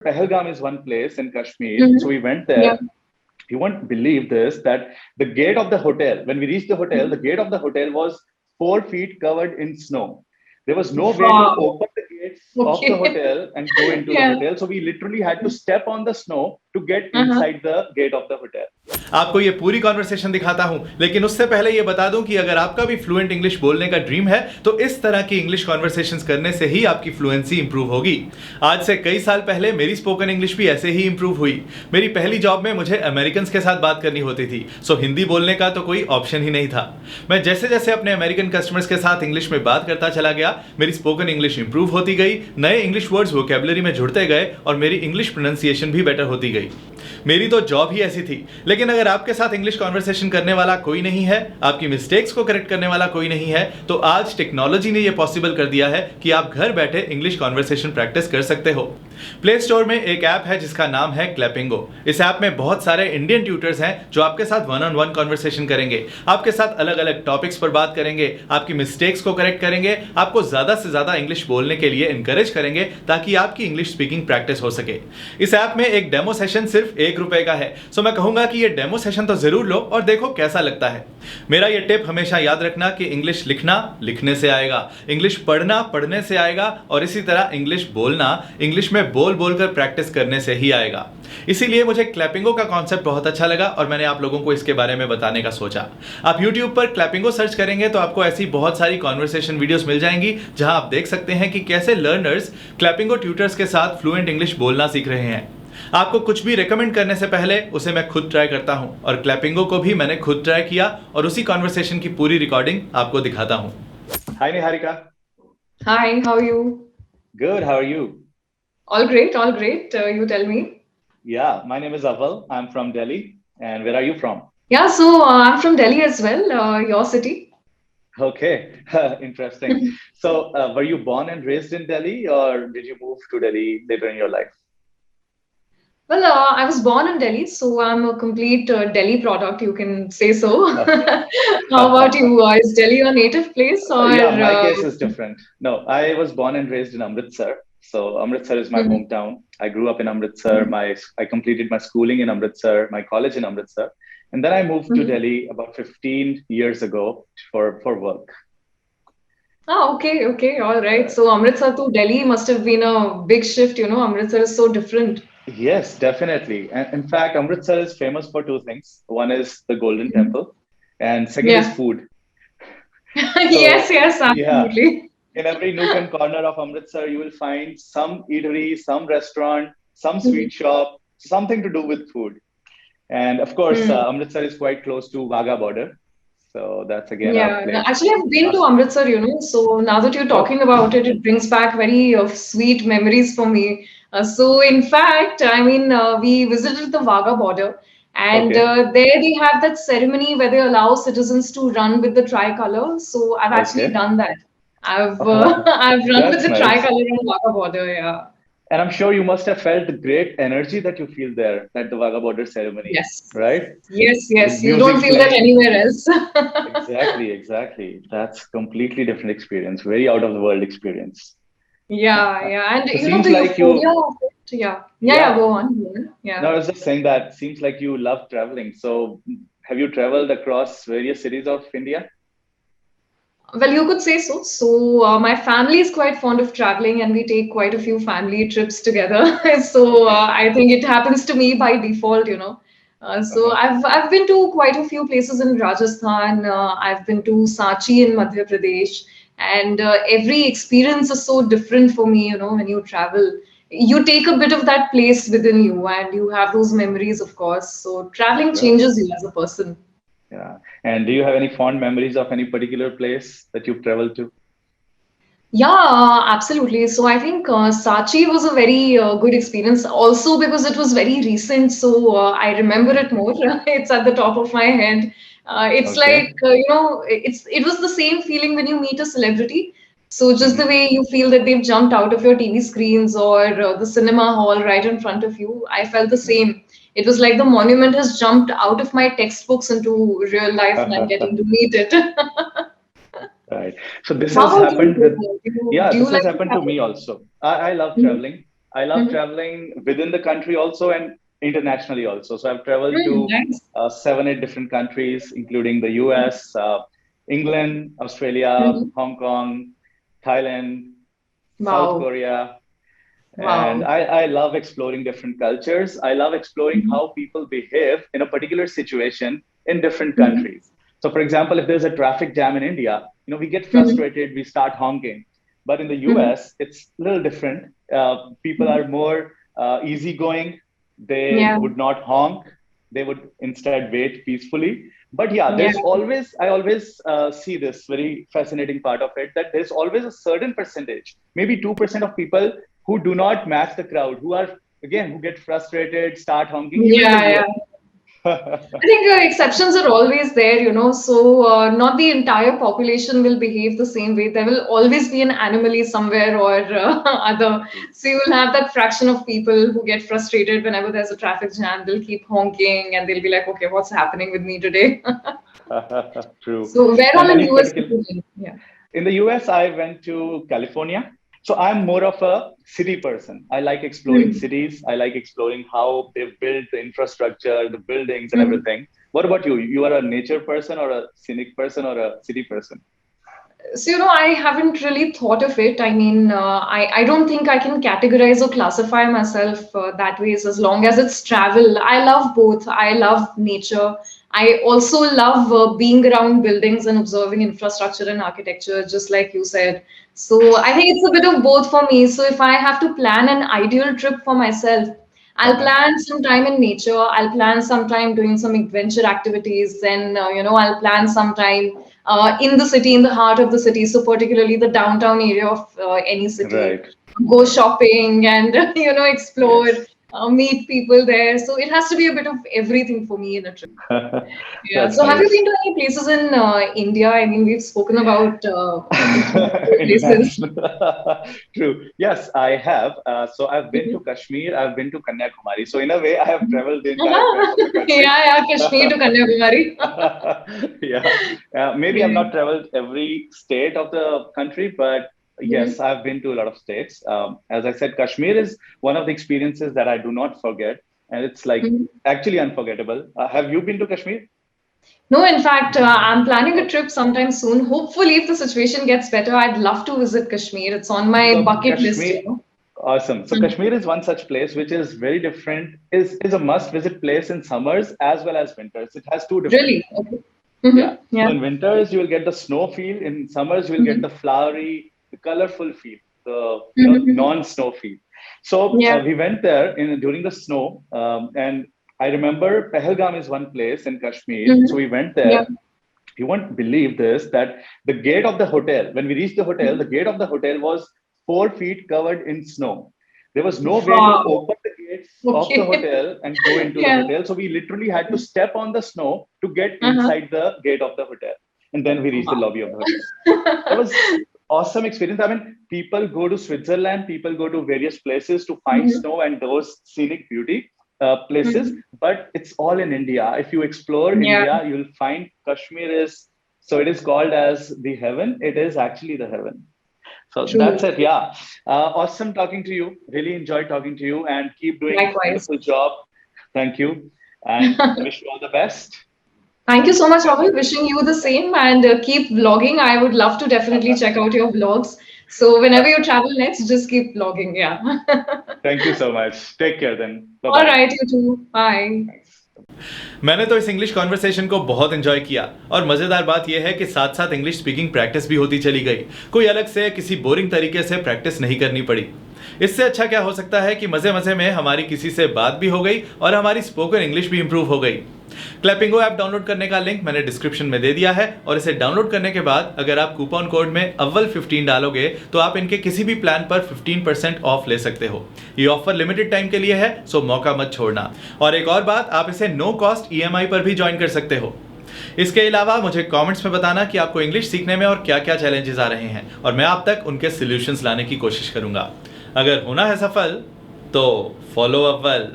Pahalgam is one place in Kashmir. So Mm-hmm. we went Yeah. there. You won't believe this, that the gate of the hotel, when we reached the hotel, the gate of the hotel was 4 feet covered in snow. There was no way to Wow. open the gates of the Okay. hotel and go into the Yeah. hotel. So we literally had to step on the snow to get Uh-huh. inside the gate of the hotel. आपको ये पूरी conversation दिखाता हूं, लेकिन उससे पहले ये बता दूं कि अगर आपका भी फ्लुएंट इंग्लिश बोलने का ड्रीम है तो इस तरह की इंग्लिश कॉन्वर्सेशंस करने से ही आपकी फ्लुएंसी इंप्रूव होगी। आज से कई साल पहले मेरी स्पोकन इंग्लिश भी ऐसे ही इंप्रूव हुई। मेरी पहली जॉब में मुझे अमेरिकन के साथ बात करनी होती थी, सो हिंदी बोलने का तो कोई ऑप्शन ही नहीं था। मैं जैसे जैसे अपने अमेरिकन कस्टमर्स के साथ इंग्लिश में बात करता चला गया, मेरी स्पोकन इंग्लिश इंप्रूव होती गई, नए इंग्लिश वर्ड्स वोकेबलरी में जुड़ते गए और मेरी इंग्लिश प्रोनाउंसिएशन भी बेटर होती गई। मेरी तो जॉब ही ऐसी थी। लेकिन अगर आपके साथ इंग्लिश कॉन्वर्सेशन करने वाला कोई नहीं है, आपकी मिस्टेक्स को करेक्ट करने वाला कोई नहीं है, तो आज टेक्नोलॉजी ने यह पॉसिबल कर दिया है कि आप घर बैठे इंग्लिश कॉन्वर्सेशन प्रैक्टिस कर सकते हो। प्ले स्टोर में एक ऐप है जिसका नाम है क्लैपिंगो। इस ऐप में बहुत सारे इंडियन ट्यूटर्स हैं जो आपके साथ वन ऑन वन कॉन्वर्सेशन करेंगे, आपके साथ अलग अलग टॉपिक्स पर बात करेंगे, आपकी मिस्टेक्स को करेक्ट करेंगे, आपको ज्यादा से ज्यादा इंग्लिश बोलने के लिए इंकरेज करेंगे ताकि आपकी इंग्लिश स्पीकिंग प्रैक्टिस हो सके। इस ऐप में एक डेमो सेशन सिर्फ ₹1 का है, सो मैं कहूंगा कि ये डेमो सेशन तो जरूर लो और देखो कैसा लगता है। मेरा ये टिप हमेशा याद रखना कि इंग्लिश लिखना लिखने से आएगा, इंग्लिश पढ़ना पढ़ने से आएगा और इसी तरह इंग्लिश बोलना इंग्लिश में बोल बोलकर प्रैक्टिस करने से ही आएगा। इसीलिए मुझे क्लैपिंगो का कॉन्सेप्ट बहुत अच्छा लगा और मैंने आप लोगों को इसके बारे में बताने का सोचा। आप YouTube पर क्लैपिंगो सर्च करेंगे तो आपको ऐसी बहुत सारी कॉन्वर्सेशन वीडियोस मिल जाएंगी जहां आप देख सकते हैं कि कैसे लर्नर्स क्लैपिंगो ट्यूटर्स के साथ फ्लुएंट इंग्लिश बोलना सीख रहे हैं। आपको कुछ भी रेकमेंड करने से पहले उसे मैं खुद ट्राई करता हूं और क्लैपिंगो को भी मैंने खुद ट्राई किया और उसी कॉन्वर्सेशन की पूरी रिकॉर्डिंग आपको दिखाता हूं। Hi, Niharika. Hi, how are you? Good. How are you? All great, all great. You tell me. Yeah, my name is Aval. I'm from Delhi. And where are you from? Yeah, so I'm from Delhi as well, your city. Okay, interesting. So, were you born and raised in Delhi, or did you move to Delhi later in your life? Well, I was born in Delhi, so I'm a complete Delhi product, you can say so. How about you? Is Delhi your native place or? Yeah, my case is different. No, I was born and raised in Amritsar. So Amritsar is my Mhm, hometown. I grew up in Amritsar. mhm, I completed my schooling in Amritsar, my college in Amritsar, and then I moved to mhm. Delhi about 15 years ago for work. Ah, okay, okay, all right. Uh, So Amritsar to Delhi must have been a big shift, Amritsar is so different. yes, definitely. And in fact, Amritsar is famous for two things. One is the Golden Mhm. Temple, and second is Yeah. food. Yes, So yes, yeah, absolutely. in every nook and corner of Amritsar, you will find some eatery, some restaurant, some Mhm. sweet shop, something to do with food. And of course, Mm. Amritsar is quite close to Wagah border. So that's again a Yeah, place. actually, I've been to Us- Amritsar, so now that you're talking Oh, about it, it brings back very sweet memories for me. So, in fact, I mean, we visited the Wagah border, and okay. there they have that ceremony where they allow citizens to run with the tricolor. So, I've actually Okay. done that. I've Oh, I've run with that's the nice. tricolor on Wagah border. Yeah. And I'm sure you must have felt the great energy that you feel there at the Wagah border ceremony, Yes. right? Yes, With yes. You don't music feel that playing. anywhere else. Exactly, exactly. That's completely different experience, very out of the world experience. Yeah, yeah. And So the seems like euphoria you, of it. Yeah. Yeah, yeah, yeah. go on. Go on. No, I Yeah. was just saying that seems like you love traveling. So have you traveled across various cities of India? Well, you could say so. So, my family is quite fond of traveling, and we take quite a few family trips together. So, Okay. I think it happens to me by default. So, Uh-huh. I've been to quite a few places in Rajasthan. I've been to Sanchi in Madhya Pradesh, and every experience is so different for me. When you travel, you take a bit of that place within you, and you have those memories, of course. So, traveling Sure. changes you as a person. Yeah. And do you have any fond memories of any particular place that you've traveled to? Yeah, absolutely. So I think Sachi was a very good experience also because it was very recent. So I remember it more. It's at the top of my head. It's like, Okay. it was the same feeling when you meet a celebrity. So just the Hmm. way you feel that they've jumped out of your TV screens or the cinema hall right in front of you, I felt the same. It was like the monument has jumped out of my textbooks into real life and I'm getting to meet it. Right. So this How has about you? happened with, Do you, yeah, do you this has like to happened to travel? me also. I love Mhm. traveling. I love traveling within the country also and internationally also. So I've traveled to Nice. 7, 8 different countries, including the US, England, Australia, Mhm. Hong Kong, Thailand, South Wow. Korea. And Wow. I love exploring different cultures. I love exploring Mhm. how people behave in a particular situation in different Mhm. countries. So, for example, if there's a traffic jam in India, we get Mhm. frustrated, we start honking. But in the Mhm. US, it's a little different. People Mhm. are more easygoing. They Yeah. would not honk. They would instead wait peacefully. But yeah, Yeah. I always see this very fascinating part of it, that there's always a certain percentage, maybe 2% of people who do not match the crowd, who are, again, who get frustrated, start honking, even in the Yeah. Yeah. US. I think exceptions are always there, so not the entire population will behave the same way. There will always be an anomaly somewhere or other. So you will have that fraction of people who get frustrated whenever there's a traffic jam. They'll keep honking and they'll be like, okay, what's happening with me today? True. So where And all in any US did particular, you live? Yeah. in the US, I went to California. So I'm more of a city person. I like exploring Hmm. cities. I like exploring how they've built the infrastructure, the buildings, and Hmm. everything. What about you? You are a nature person or a scenic person or a city person? So, I haven't really thought of it. I mean, I don't think I can categorize or classify myself that way as long as it's travel. I love both. I love nature. I also love being around buildings and observing infrastructure and architecture, just like you said. So, I think it's a bit of both for me. So, if I have to plan an ideal trip for myself, I'll Uh-huh. plan some time in nature. I'll plan some time doing some adventure activities. Then, I'll plan some time in the city, in the heart of the city. So, particularly the downtown area of any city. Right. Go shopping and, explore, Yes. meet people there. So, it has to be a bit of everything for me in a trip. Yeah. That's So, have you nice. been to any places in India? I mean, we've spoken about places. International. True. Yes, I have. So I've been Mhm. to Kashmir, I've been to Kanyakumari. So in a way, I have traveled the entire breadth of the country. Yeah, yeah, Kashmir to Kanyakumari. Yeah. Maybe I've Yeah. not traveled every state of the country, but Mhm. yes, I've been to a lot of states. As I said, Kashmir is one of the experiences that I do not forget. And it's like Mhm. actually unforgettable. Have you been to Kashmir? No, in fact, I'm planning a Okay. trip sometime soon. Hopefully, if the situation gets better, I'd love to visit Kashmir. It's on my So bucket Kashmir, list. awesome. So Mhm. Kashmir is one such place which is very different, is a must visit place in summers as well as winters. It has two different. Really? Okay. Yeah. Yeah. So in winters you will get the snow feel. In summers you will get Mhm. the flowery, the colorful feel, the Mhm. non-snow feel. So Yeah. we went there during the snow, and I remember Pahalgam is one place in Kashmir. So Mhm. we went Yeah. there. You won't believe this, that the gate of the hotel, when we reached the hotel, the gate of the hotel was 4 feet covered in snow. There was no way to Wow. open the gates of the Okay. hotel and go into the Yeah. hotel. So we literally had to step on the snow to get Uh-huh. inside the gate of the hotel. And then we reached the Wow. lobby of the hotel. That was awesome experience. I mean, people go to Switzerland, people go to various places to find Mhm. snow and those scenic beauty places, Mhm. but it's all in India. If you explore Yeah. India, you'll find Kashmir is, so it is called as the heaven. It is actually the heaven. So True. that's it. Yeah. Awesome talking to you. Really enjoyed talking to you and keep doing Likewise. wonderful job. Thank you. And wish you all the best. Thank you so much, Amal. Wishing you the same and keep vlogging. I would love to definitely check out your vlogs. So whenever you travel next, just keep vlogging. Yeah. Thank you so much. Take care then. Bye All bye. right, you too. Bye. Thanks. मैंने तो इस English conversation को बहुत enjoy किया और मज़ेदार बात यह है कि साथ साथ इंग्लिश स्पीकिंग प्रैक्टिस भी होती चली गई। कोई अलग से किसी बोरिंग तरीके से प्रैक्टिस नहीं करनी पड़ी। इससे अच्छा क्या हो सकता है कि मज़े मज़े में हमारी किसी से बात भी हो गई और हमारी स्पोकन इंग्लिश भी इंप्रूव हो गई। क्लैपिंगो ऐप डाउनलोड करने का लिंक मैंने डिस्क्रिप्शन में दे दिया है और इसे डाउनलोड करने के बाद अगर आप कूपन कोड में अव्वल 15 डालोगे तो आप इनके किसी भी प्लान पर 15% ऑफ ले सकते हो। ये ऑफर लिमिटेड टाइम के लिए है, सो मौका मत छोड़ना। और एक और बात, आप इसे नो कॉस्ट EMI पर भी ज्वाइन कर सकते हो। इसके अलावा मुझे कमेंट्स में बताना कि आपको इंग्लिश सीखने में और क्या क्या चैलेंजेस आ रहे हैं और मैं आप तक उनके सॉल्यूशंस लाने की कोशिश करूंगा। अगर होना है सफल तो फॉलो अव्वल।